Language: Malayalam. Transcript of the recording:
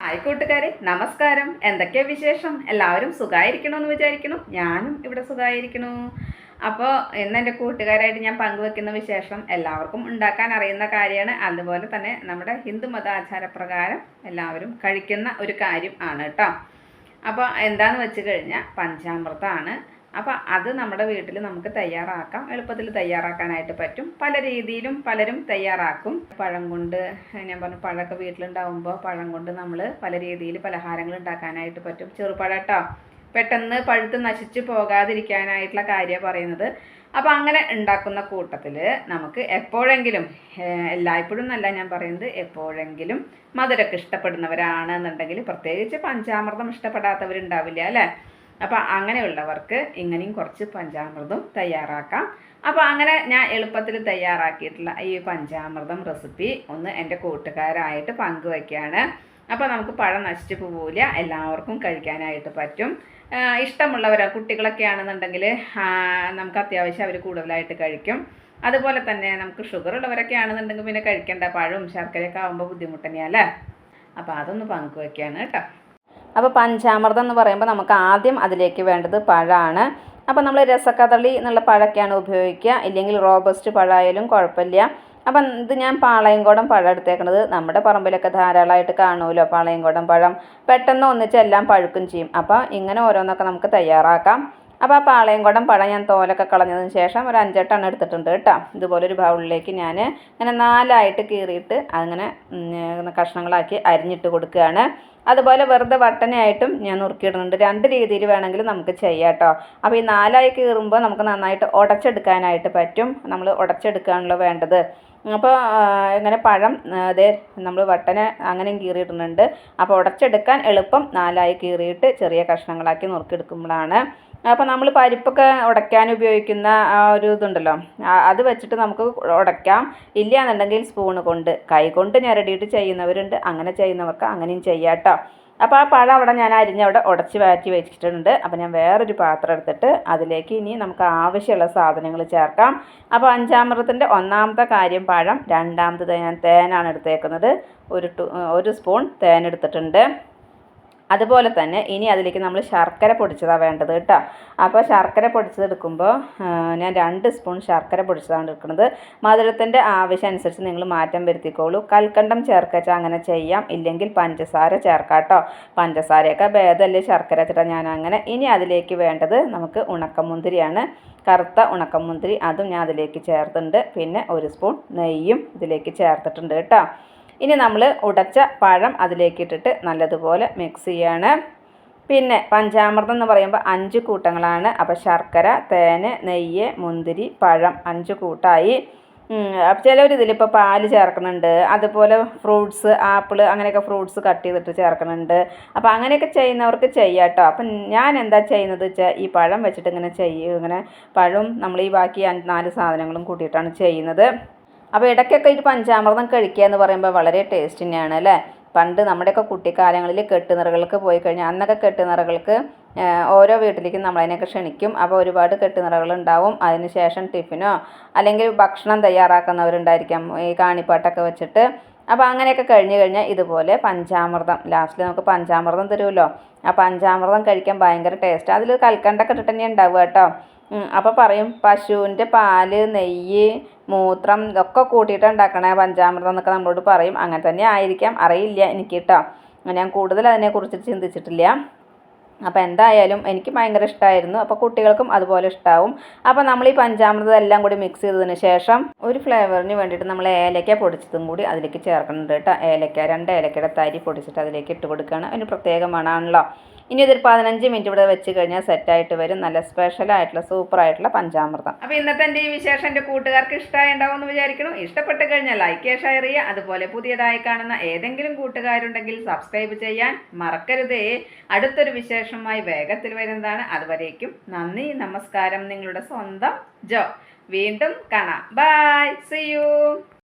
ഹായ് കൂട്ടുകാരെ, നമസ്കാരം. എന്തൊക്കെയാ വിശേഷം? എല്ലാവരും സുഖമായിരിക്കണമെന്ന് വിചാരിക്കുന്നു. ഞാനും ഇവിടെ സുഖമായിരിക്കണു. അപ്പോൾ ഇന്ന് എൻ്റെ കൂട്ടുകാരായിട്ട് ഞാൻ പങ്കുവെക്കുന്ന വിശേഷം എല്ലാവർക്കും ഉണ്ടാക്കാൻ അറിയുന്ന കാര്യമാണ്. അതുപോലെ തന്നെ നമ്മുടെ ഹിന്ദു മതാചാരപ്രകാരം എല്ലാവരും കഴിക്കുന്ന ഒരു കാര്യം ആണ് കേട്ടോ. അപ്പോൾ എന്താണെന്ന് വെച്ച് കഴിഞ്ഞാൽ പഞ്ചാമൃതമാണ്. അപ്പോൾ അത് നമ്മുടെ വീട്ടിൽ നമുക്ക് തയ്യാറാക്കാം, എളുപ്പത്തിൽ തയ്യാറാക്കാനായിട്ട് പറ്റും. പല രീതിയിലും പലരും തയ്യാറാക്കും. പഴം കൊണ്ട്, ഞാൻ പറഞ്ഞു പഴമൊക്കെ വീട്ടിലുണ്ടാകുമ്പോൾ പഴം കൊണ്ട് നമ്മൾ പല രീതിയിൽ പലഹാരങ്ങൾ ഉണ്ടാക്കാനായിട്ട് പറ്റും. ചെറുപഴം കേട്ടോ, പെട്ടെന്ന് പഴുത്ത് നശിച്ചു പോകാതിരിക്കാനായിട്ടുള്ള കാര്യമാണ് പറയുന്നത്. അപ്പോൾ അങ്ങനെ ഉണ്ടാക്കുന്ന കൂട്ടത്തിൽ നമുക്ക് എപ്പോഴെങ്കിലും, എല്ലായ്പ്പോഴും എന്നല്ല ഞാൻ പറയുന്നത്, എപ്പോഴെങ്കിലും മധുരമൊക്കെ ഇഷ്ടപ്പെടുന്നവരാണെന്നുണ്ടെങ്കിൽ, പ്രത്യേകിച്ച് പഞ്ചാമൃതം ഇഷ്ടപ്പെടാത്തവരുണ്ടാവില്ല അല്ലേ. അപ്പോൾ അങ്ങനെയുള്ളവർക്ക് ഇങ്ങനെയും കുറച്ച് പഞ്ചാമൃതം തയ്യാറാക്കാം. അപ്പോൾ അങ്ങനെ ഞാൻ എളുപ്പത്തിൽ തയ്യാറാക്കിയിട്ടുള്ള ഈ പഞ്ചാമൃതം റെസിപ്പി ഒന്ന് എൻ്റെ കൂട്ടുകാരായിട്ട് പങ്കുവയ്ക്കുകയാണ്. അപ്പോൾ നമുക്ക് പഴം നശിച്ചു പോവില്ല, എല്ലാവർക്കും കഴിക്കാനായിട്ട് പറ്റും. ഇഷ്ടമുള്ളവർ കുട്ടികളൊക്കെ ആണെന്നുണ്ടെങ്കിൽ നമുക്ക് അത്യാവശ്യം അവർ കൂടുതലായിട്ട് കഴിക്കും. അതുപോലെ തന്നെ നമുക്ക് ഷുഗർ ഉള്ളവരൊക്കെ ആണെന്നുണ്ടെങ്കിൽ പിന്നെ കഴിക്കേണ്ട, പഴവും ശർക്കരയൊക്കെ ആകുമ്പോൾ ബുദ്ധിമുട്ട് തന്നെയല്ലേ. അപ്പോൾ അതൊന്ന് പങ്കുവയ്ക്കുകയാണ് കേട്ടോ. അപ്പോൾ പഞ്ചാമൃതം എന്ന് പറയുമ്പോൾ നമുക്ക് ആദ്യം അതിലേക്ക് വേണ്ടത് പഴമാണ്. അപ്പോൾ നമ്മൾ രസകദളി എന്നുള്ള പഴമൊക്കെയാണ് ഉപയോഗിക്കുക, ഇല്ലെങ്കിൽ റോബസ്റ്റ് പഴമായാലും കുഴപ്പമില്ല. അപ്പം ഇത് ഞാൻ പാളയംകോടൻ പഴം എടുത്തേക്കുന്നത്. നമ്മുടെ പറമ്പിലൊക്കെ ധാരാളമായിട്ട് കാണുമല്ലോ പാളയംകോടൻ പഴം. പെട്ടെന്ന് ഒന്നിച്ച് എല്ലാം പഴുക്കും ചെയ്യും. അപ്പോൾ ഇങ്ങനെ ഓരോന്നൊക്കെ നമുക്ക് തയ്യാറാക്കാം. അപ്പോൾ ആ പാളയംകോടൻ പഴം ഞാൻ തോലൊക്കെ കളഞ്ഞതിന് ശേഷം ഒരു 5-8 എടുത്തിട്ടുണ്ട് കേട്ടോ. ഇതുപോലൊരു ബൗളിലേക്ക് ഞാൻ ഇങ്ങനെ 4ആയിട്ട് കീറിയിട്ട് അങ്ങനെ കഷ്ണങ്ങളാക്കി അരിഞ്ഞിട്ട് കൊടുക്കുകയാണ്. അതുപോലെ വെറുതെ വട്ടനയായിട്ടും ഞാൻ നുറുക്കിയിടുന്നുണ്ട്. 2 രീതിയിൽ വേണമെങ്കിൽ നമുക്ക് ചെയ്യാം കേട്ടോ. അപ്പോൾ ഈ 4ആയി കീറുമ്പോൾ നമുക്ക് നന്നായിട്ട് ഉടച്ചെടുക്കാനായിട്ട് പറ്റും. നമ്മൾ ഉടച്ചെടുക്കുകയാണല്ലോ വേണ്ടത്. അപ്പോൾ ഇങ്ങനെ പഴം അതേ നമ്മൾ വട്ടന അങ്ങനെയും കീറിയിടുന്നുണ്ട്. അപ്പോൾ ഉടച്ചെടുക്കാൻ എളുപ്പം 4ആയി കീറിയിട്ട് ചെറിയ കഷ്ണങ്ങളാക്കി നുറുക്കിയെടുക്കുമ്പോഴാണ്. അപ്പോൾ നമ്മൾ പരിപ്പൊക്കെ ഉടയ്ക്കാൻ ഉപയോഗിക്കുന്ന ആ ഒരു ഇതുണ്ടല്ലോ, അത് വെച്ചിട്ട് നമുക്ക് ഉടയ്ക്കാം. ഇല്ല എന്നുണ്ടെങ്കിൽ സ്പൂണ് കൊണ്ട്, കൈ കൊണ്ട് ഞെരടിയിട്ട് ചെയ്യുന്നവരുണ്ട്. അങ്ങനെ ചെയ്യുന്നവർക്ക് അങ്ങനെയും ചെയ്യാം കേട്ടോ. അപ്പോൾ ആ പഴം അവിടെ ഞാൻ അരിഞ്ഞവിടെ ഉടച്ച് മാറ്റി വെച്ചിട്ടുണ്ട്. അപ്പോൾ ഞാൻ വേറൊരു പാത്രം എടുത്തിട്ട് അതിലേക്ക് ഇനി നമുക്ക് ആവശ്യമുള്ള സാധനങ്ങൾ ചേർക്കാം. അപ്പോൾ പഞ്ചാമൃതത്തിൻ്റെ ഒന്നാമത്തെ കാര്യം പഴം, രണ്ടാമത്തത് ഞാൻ തേനാണ് എടുത്തേക്കുന്നത്. ഒരു സ്പൂൺ തേൻ എടുത്തിട്ടുണ്ട്. അതുപോലെ തന്നെ ഇനി അതിലേക്ക് നമ്മൾ ശർക്കര പൊടിച്ചതാണ് വേണ്ടത് കേട്ടോ. അപ്പോൾ ശർക്കര പൊടിച്ചത് എടുക്കുമ്പോൾ ഞാൻ 2 സ്പൂൺ ശർക്കര പൊടിച്ചതാണ് എടുക്കുന്നത്. മധുരത്തിൻ്റെ ആവശ്യം അനുസരിച്ച് നിങ്ങൾ മാറ്റം വരുത്തിക്കോളൂ. കൽക്കണ്ടം ചേർക്കച്ചാൽ അങ്ങനെ ചെയ്യാം, ഇല്ലെങ്കിൽ പഞ്ചസാര ചേർക്കാം കേട്ടോ. പഞ്ചസാരയൊക്കെ ഭേദമല്ലേ ശർക്കര വെച്ചിട്ടാണ് ഞാൻ അങ്ങനെ. ഇനി അതിലേക്ക് വേണ്ടത് നമുക്ക് ഉണക്കമുന്തിരിയാണ്, കറുത്ത ഉണക്കമുന്തിരി. അതും ഞാൻ അതിലേക്ക് ചേർത്തിട്ടുണ്ട്. പിന്നെ 1 സ്പൂൺ നെയ്യും ഇതിലേക്ക് ചേർത്തിട്ടുണ്ട് കേട്ടോ. ഇനി നമ്മൾ ഉടച്ച പഴം അതിലേക്ക് ഇട്ടിട്ട് നല്ലതുപോലെ മിക്സ് ചെയ്യാണ്. പിന്നെ പഞ്ചാമൃതം എന്ന് പറയുമ്പോൾ 5 കൂട്ടങ്ങളാണ്. അപ്പോൾ ശർക്കര, തേന്, നെയ്യ്, മുന്തിരി, പഴം 5 കൂട്ടായി. ചിലവർ ഇതിലിപ്പോൾ പാല് ചേർക്കുന്നുണ്ട്. അതുപോലെ ഫ്രൂട്ട്സ്, ആപ്പിൾ, അങ്ങനെയൊക്കെ ഫ്രൂട്ട്സ് കട്ട് ചെയ്തിട്ട് ചേർക്കുന്നുണ്ട്. അപ്പോൾ അങ്ങനെയൊക്കെ ചെയ്യുന്നവർക്ക് ചെയ്യാം കേട്ടോ. അപ്പം ഞാൻ എന്താ ചെയ്യുന്നത് വെച്ചാൽ ഈ പഴം വെച്ചിട്ട് ഇങ്ങനെ ഇങ്ങനെ പഴവും നമ്മൾ ഈ ബാക്കി 4 സാധനങ്ങളും കൂട്ടിയിട്ടാണ് ചെയ്യുന്നത്. അപ്പോൾ ഇടയ്ക്കൊക്കെ ഈ പഞ്ചാമൃതം കഴിക്കുക എന്ന് പറയുമ്പോൾ വളരെ ടേസ്റ്റ് തന്നെയാണ് അല്ലേ. പണ്ട് നമ്മുടെയൊക്കെ കുട്ടിക്കാലങ്ങളിൽ കെട്ടുനിറകൾക്ക് പോയി കഴിഞ്ഞാൽ, അന്നൊക്കെ കെട്ടുനിറകൾക്ക് ഓരോ വീട്ടിലേക്കും നമ്മളതിനൊക്കെ ക്ഷണിക്കും. അപ്പോൾ ഒരുപാട് കെട്ടുനിറകളുണ്ടാവും. അതിന് ശേഷം ടിഫിനോ അല്ലെങ്കിൽ ഭക്ഷണം തയ്യാറാക്കുന്നവരുണ്ടായിരിക്കാം ഈ കാണിപ്പാട്ടൊക്കെ വെച്ചിട്ട്. അപ്പോൾ അങ്ങനെയൊക്കെ കഴിഞ്ഞ് കഴിഞ്ഞാൽ ഇതുപോലെ പഞ്ചാമൃതം ലാസ്റ്റിൽ നമുക്ക് പഞ്ചാമൃതം തരുമല്ലോ. ആ പഞ്ചാമൃതം കഴിക്കാൻ ഭയങ്കര ടേസ്റ്റ്. അതിൽ കൽക്കണ്ടൊക്കെ ഇട്ടിട്ട് തന്നെ ഉണ്ടാവുക കേട്ടോ. അപ്പോൾ പറയും പശുവിൻ്റെ പാല്, നെയ്യ്, മൂത്രം ഇതൊക്കെ കൂട്ടിയിട്ട് ഉണ്ടാക്കണേ പഞ്ചാമൃതം എന്നൊക്കെ നമ്മളോട് പറയും. അങ്ങനെ തന്നെ ആയിരിക്കാം, അറിയില്ല എനിക്ക് കേട്ടോ. ഞാൻ കൂടുതൽ അതിനെക്കുറിച്ച് ചിന്തിച്ചിട്ടില്ല. അപ്പോൾ എന്തായാലും എനിക്ക് ഭയങ്കര ഇഷ്ടമായിരുന്നു. അപ്പോൾ കുട്ടികൾക്കും അതുപോലെ ഇഷ്ടമാവും. അപ്പോൾ നമ്മൾ ഈ പഞ്ചാമൃതം എല്ലാം കൂടി മിക്സ് ചെയ്തതിന് ശേഷം ഒരു ഫ്ലേവറിന് വേണ്ടിയിട്ട് നമ്മൾ ഏലക്ക പൊടിച്ചതും കൂടി അതിലേക്ക് ചേർക്കുന്നുണ്ട് കേട്ടോ. 2 ഏലക്കയുടെ തരി പൊടിച്ചിട്ട് അതിലേക്ക് ഇട്ട് കൊടുക്കുകയാണ്. അതിന് പ്രത്യേക മണമാണല്ലോ. ഇനി ഇതൊരു 15 മിനിറ്റ് ഇവിടെ വെച്ച് കഴിഞ്ഞാൽ സെറ്റായിട്ട് വരും. നല്ല സ്പെഷ്യലായിട്ടുള്ള സൂപ്പറായിട്ടുള്ള പഞ്ചാമൃതം. അപ്പോൾ ഇന്നത്തെ എൻ്റെ ഈ വിശേഷം എൻ്റെ കൂട്ടുകാർക്ക് ഇഷ്ടമായി ഉണ്ടാവുമെന്ന് വിചാരിക്കണം. ഇഷ്ടപ്പെട്ട് കഴിഞ്ഞാൽ ലൈക്ക് ചെയ്യുക, ഷെയർ ചെയ്യുക. അതുപോലെ പുതിയതായി കാണുന്ന ഏതെങ്കിലും കൂട്ടുകാരുണ്ടെങ്കിൽ സബ്സ്ക്രൈബ് ചെയ്യാൻ മറക്കരുതേ. അടുത്തൊരു വിശേഷമായി വേഗത്തിൽ വരുന്നതാണ്. അതുവരേക്കും നന്ദി, നമസ്കാരം. നിങ്ങളുടെ സ്വന്തം ജോ. വീണ്ടും കാണാം. Bye, see U.